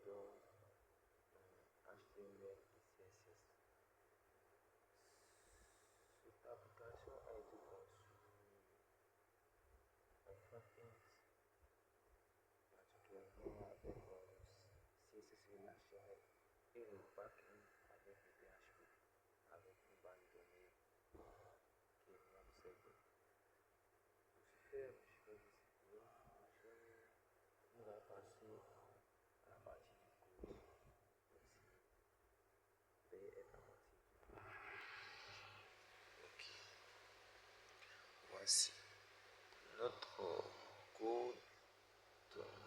code HTML et CSS. Cette application a été conçue en front-end, particulièrement avec CSS et HTML, et le back-end avec le PHP, avec une base de données qui est MapServer. Pour ce faire, je vais vous citer, on va passer à la partie du code. Aussi, B est la partie du code. Ok. Voici notre code.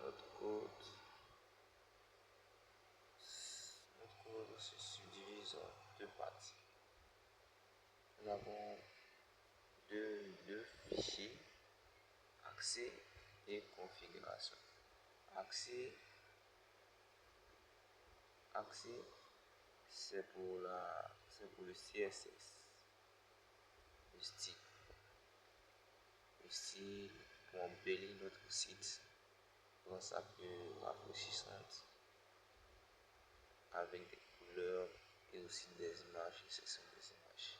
Notre code, se subdivise en deux parties. Nous avons deux fichiers, accès et configuration. Accès, c'est pour le CSS, le style. Aussi pour embellir notre site grâce à peu rafraîchissante avec des couleurs et aussi des images, des sections des images.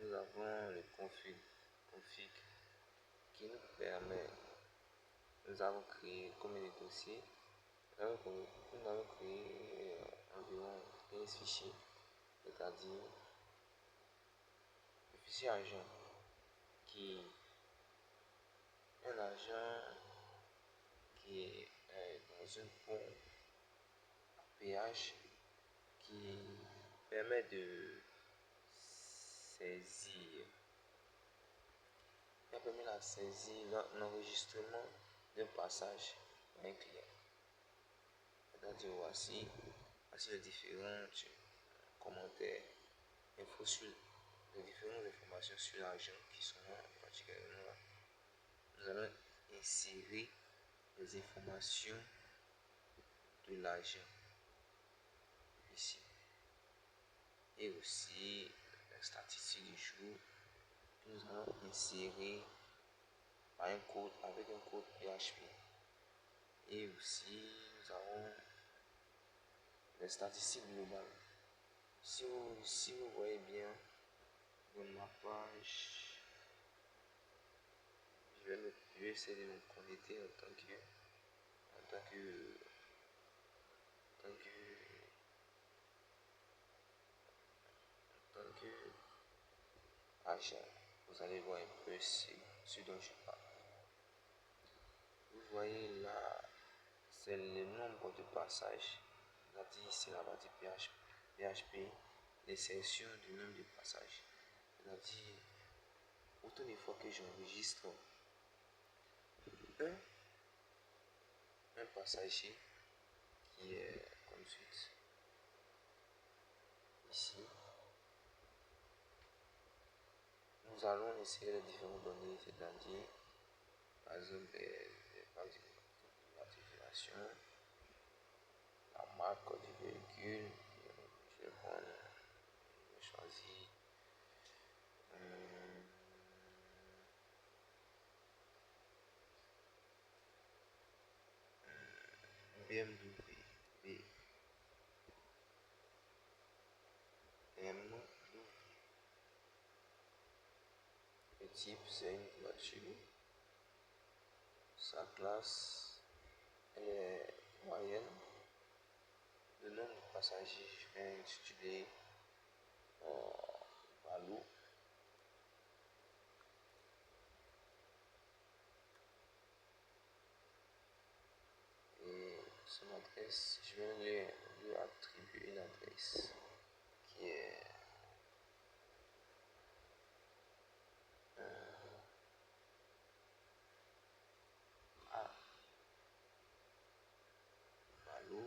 Nous avons le config qui nous permet, nous avons créé combien de dossiers? Nous avons créé environ 15 fichiers, c'est-à-dire le fichier agent qui est un agent qui est dans un pont PH qui permet de saisir, l'enregistrement d'un passage à un client. C'est-à-dire voici les différents commentaires, les différentes informations sur l'agent qui sont là, particulièrement là. Nous allons insérer les informations de l'agent ici. Et aussi les statistiques du jour que nous allons insérer avec un code PHP. Et aussi nous avons les statistiques globales. Si vous voyez bien dans ma page, je vais essayer de me connecter en tant que agent. Vous allez voir un peu ce dont je parle. Vous voyez là, c'est le nombre de passages. C'est-à-dire c'est la partie PHP, l'insertion du nombre de passages. C'est-à-dire autant de fois que j'enregistre un passager qui est comme suite ici. Nous allons insérer les différentes données, c'est-à-dire par exemple l'immatriculation, la marque du véhicule. Je vais prendre, je vais choisir BMW. Le type c'est une voiture. Sa classe elle est moyenne. Le nombre de passagers, je vais intituler Balou. Et son adresse, je vais lui attribuer une adresse qui est à Balou.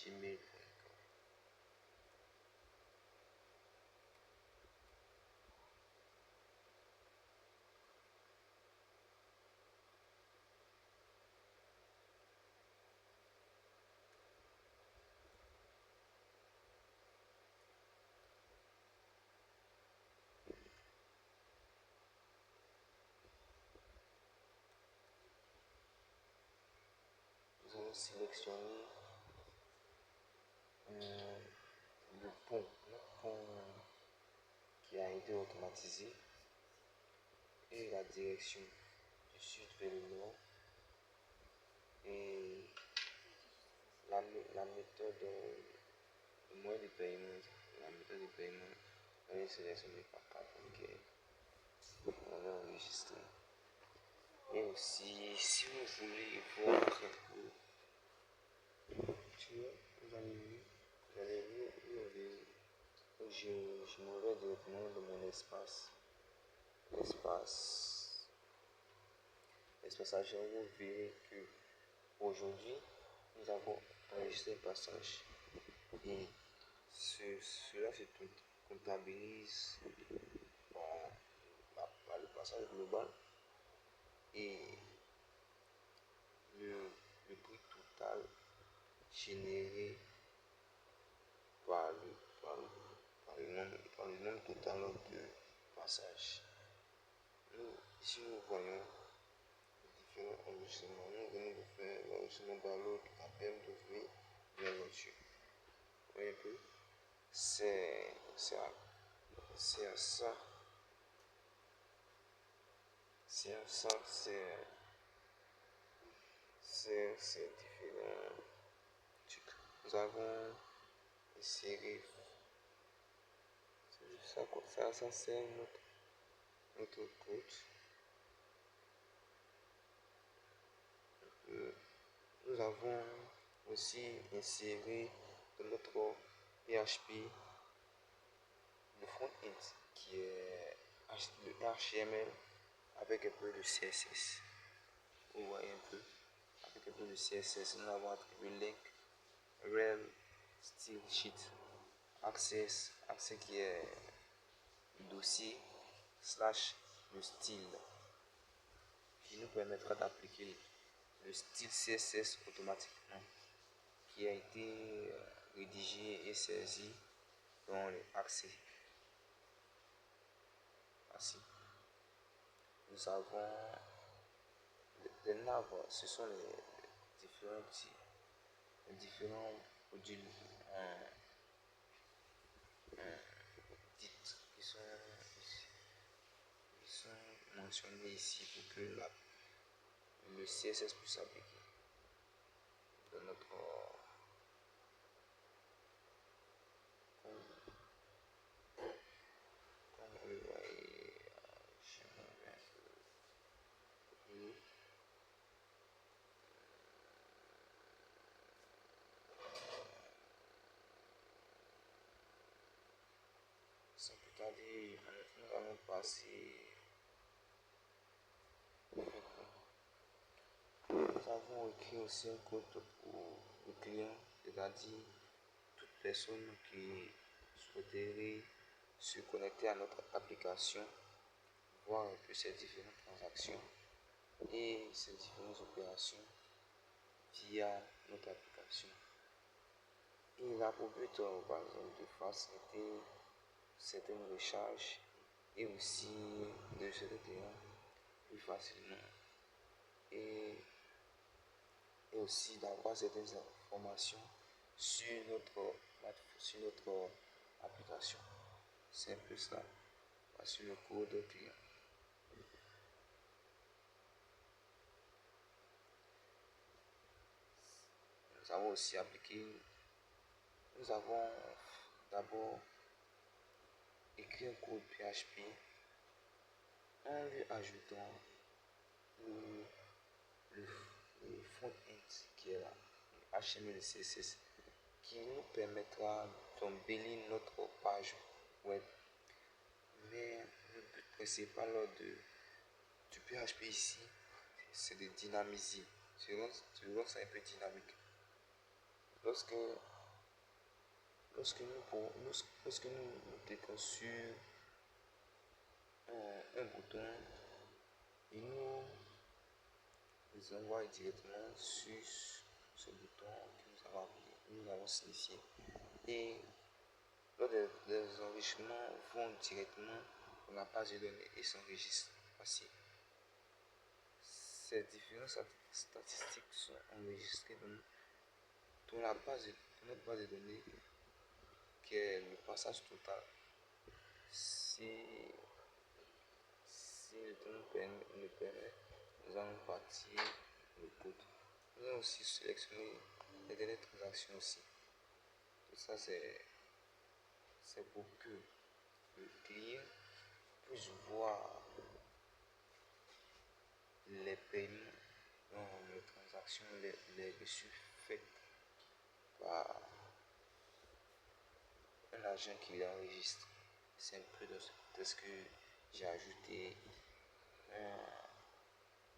Gmail.com. sélectionner le pont qui a été automatisé et la direction du sud vers le nord et la méthode, le moyen de paiement, la méthode de paiement, on est sélectionné par carte bancaire, on est enregistré. Et aussi, si vous voulez voir un peu, vous allez où je me vais directement dans mon espace agent, vous verrez que aujourd'hui, nous avons enregistré un passage et cela se comptabilise par le passage global et le prix total généré par le nombre total de passages. Ici nous voyons différents enregistrements. Nous venons de faire l'enregistrement par l'autre, la BMW de la voiture. Vous voyez un peu? C'est à ça. C'est différent. Nous avons inséré. Ça c'est notre code. Nous avons aussi inséré dans notre PHP le front-end qui est le HTML avec un peu de CSS. Vous voyez un peu, avec un peu de CSS, nous avons attribué link, rel, style sheet, access qui est le dossier slash le style qui nous permettra d'appliquer le style CSS automatiquement qui a été rédigé et saisi dans le accès. Ainsi, nous avons les navres, ce sont les différents modules titres qui sont mentionnés ici pour que le CSS puisse s'appliquer dans notre comme vous le voyez, sans plus tarder, nous allons passer. Nous avons écrit aussi un code pour le client, c'est-à-dire toute personne qui souhaiterait se connecter à notre application, voir un peu ces différentes transactions et ces différentes opérations via notre application. Il a pour but, par exemple, de faciliter certaines recharges et aussi de se retirer plus facilement et aussi d'avoir certaines informations sur notre application. C'est un peu ça. Voici le code client. Nous avons aussi appliqué, nous avons d'abord écrit un code PHP en lui ajoutant le front-end qui est là, le HTML et CSS, qui nous permettra d'embellir notre page web. Mais le but principal du PHP ici, c'est de dynamiser. C'est un peu dynamique. Lorsque nous cliquons sur un bouton, il nous envoie directement sur ce bouton que nous avons signifié. Et lors des enregistrements vont directement dans la base de données et s'enregistrent. Voici. ces différentes statistiques sont enregistrées dans la base, dans notre base de données qui est le passage total. Si le temps nous permet, nous allons partir le code. Nous allons aussi sélectionner les dernières transactions aussi. Tout ça, c'est pour que le client puisse voir les paiements, les transactions, les reçus faits par un agent qui les enregistre. C'est un peu de ce que j'ai ajouté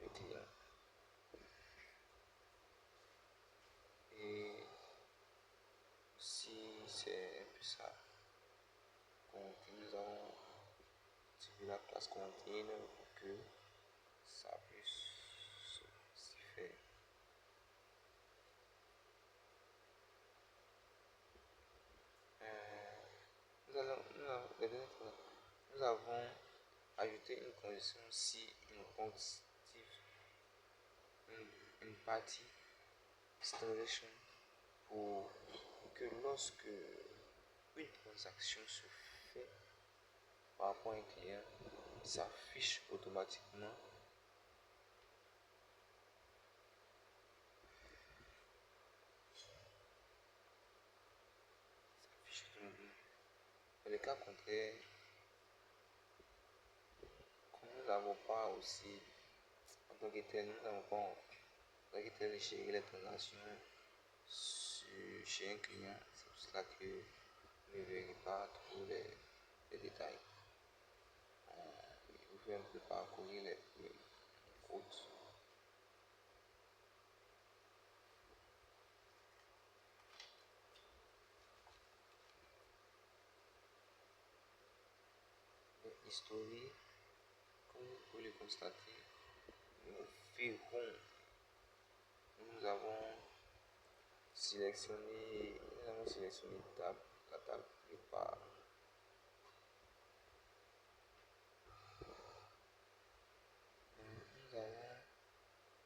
le client. Et si c'est un peu ça, nous avons utilisé la classe container pour que ça puisse se faire. Nous avons ajouté une condition si une partie installation pour que lorsque une transaction se fait par rapport à un client, s'affiche automatiquement dans le cas contraire, comme nous n'avons pas aussi en tant que tel, nous n'avons pas en tant que tel gérer les transactions chez un client. C'est pour cela que je ne verrai pas trop les détails. Je vous fais un peu parcourir les routes. Historique, comme vous pouvez le constater, nous avons sélectionné la table de part. Nous avons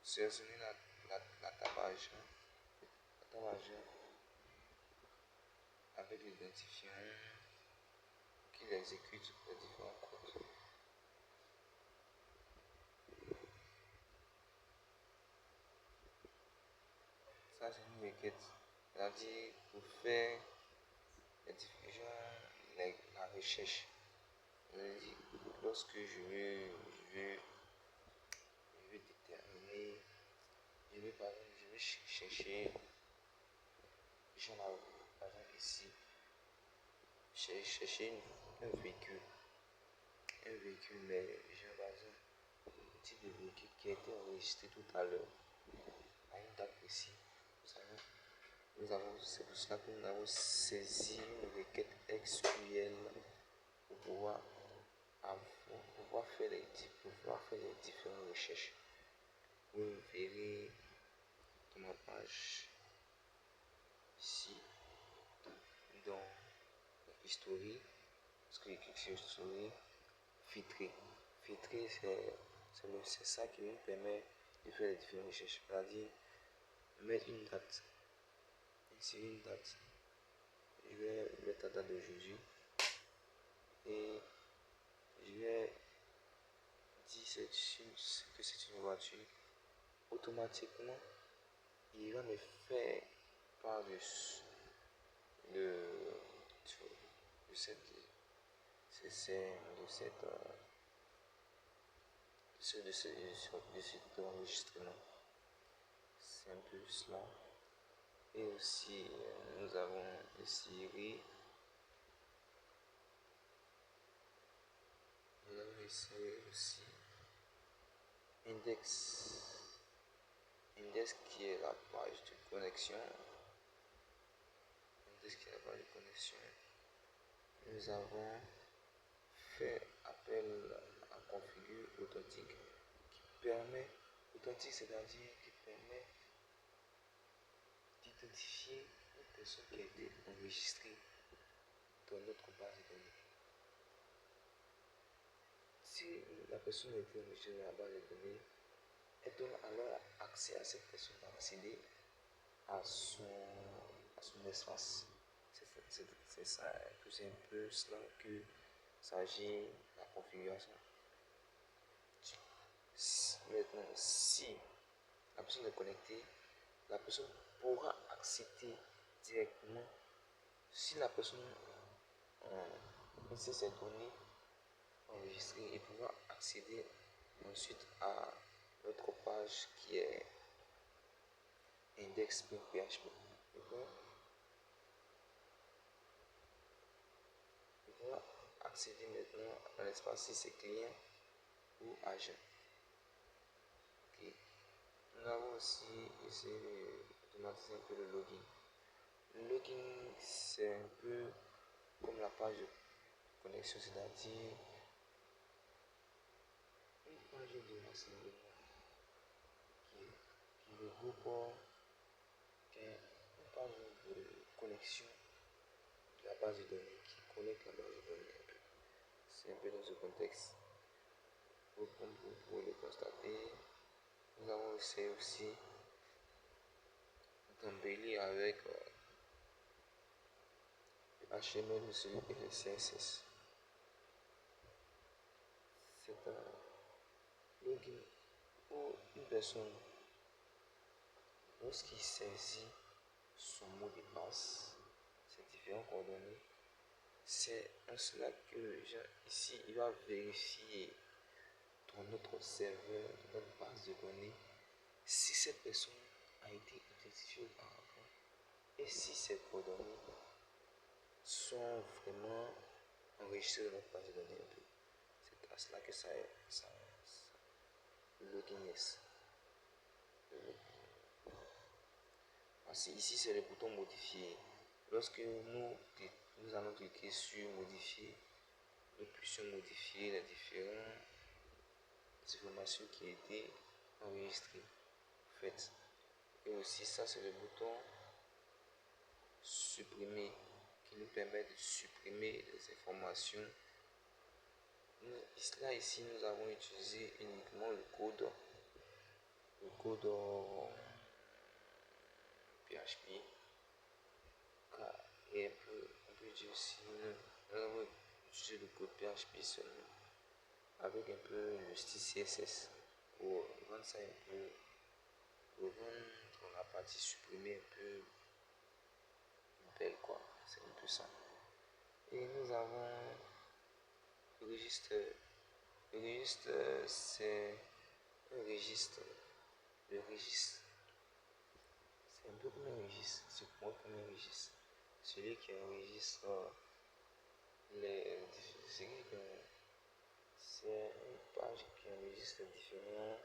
sélectionné la table agent avec l'identifiant qui exécute les différents codes. Ça, c'est une requête. C'est-à-dire pour faire la diffusion, la recherche. Lorsque je veux déterminer, par exemple, je vais chercher, j'en ai par exemple ici, chercher un véhicule, mais j'ai par exemple le type de véhicule qui a été enregistré tout à l'heure, à une date précise. C'est pour cela que nous avons saisi une requête SQL pour pouvoir faire les différentes recherches. Vous verrez dans ma page ici, dans historique, parce que j'écris sur historique, filtrer. Filtrer, c'est ça qui nous permet de faire les différentes recherches. C'est-à-dire, mettre une date, insérer une date. Je vais mettre la date d'aujourd'hui et je vais dire que c'est une voiture. Automatiquement, il va me faire part de cet enregistrement. C'est un peu cela. Et aussi, nous avons essayé aussi index qui est la page de connexion. Nous avons fait appel à configure authentique c'est-à-dire qui permet d'identifier une personne qui a été enregistrée dans notre base de données. Si la personne a été enregistrée dans la base de données, Elle donne alors accès à cette personne d'accéder à son espace. C'est ça, c'est un peu cela que s'agit la configuration. Maintenant, si la personne est connectée, la personne pourra accéder directement. Si la personne sait ses données enregistrées, il pourra accéder ensuite à notre page qui est index.php. Il pourra accéder maintenant à l'espace si c'est client ou agent. Okay. Nous avons aussi essayé d'automatiser un peu le login. Le login, c'est un peu comme la page de connexion, c'est-à-dire une page de rassemblement qui regroupe une page de connexion de la base de données, qui connecte la base de données un peu. C'est un peu dans ce contexte. Comme vous pouvez le constater, nous avons essayé aussi d'embellir avec HTML et le CSS. C'est un login où une personne, lorsqu'il saisit son mot de passe, ses différentes coordonnées, c'est en cela que ici il va vérifier dans notre serveur, dans notre base de données, si cette personne a été identifiée auparavant et si ces coordonnées sont vraiment enregistrées dans notre base de données. C'est à cela que ça le login est. Ici c'est le bouton modifier. Lorsque nous allons cliquer sur modifier, nous puissions modifier les différentes informations qui ont été enregistrées. En fait. Et aussi ça c'est le bouton supprimer qui nous permet de supprimer les informations. Ici nous avons utilisé uniquement le code PHP et on peut dire aussi nous avons utilisé le code PHP seulement avec un peu le style CSS pour rendre ça un peu, pour rendre la partie supprimée un peu belle quoi, c'est un peu ça. Et nous avons le registre. Le registre c'est un registre. Le registre c'est un peu comme un registre, c'est moi comme un registre. Celui qui enregistre c'est une page qui enregistre les différents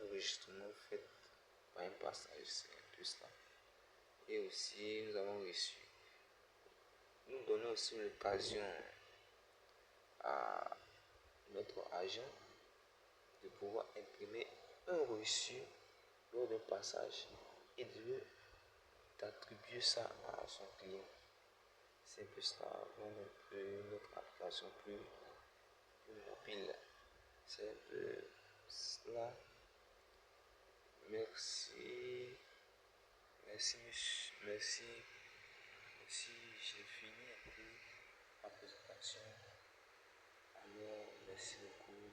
enregistrements faits par un passage, c'est un peu cela. Et aussi, nous donnons aussi l'occasion à notre agent de pouvoir imprimer un reçu lors d'un passage et d'attribuer ça à son client. C'est un peu ça, rendre un peu notre application plus mobile. C'est un peu cela. Merci. Merci, merci. Merci, j'ai fini un peu ma présentation. Alors, merci beaucoup.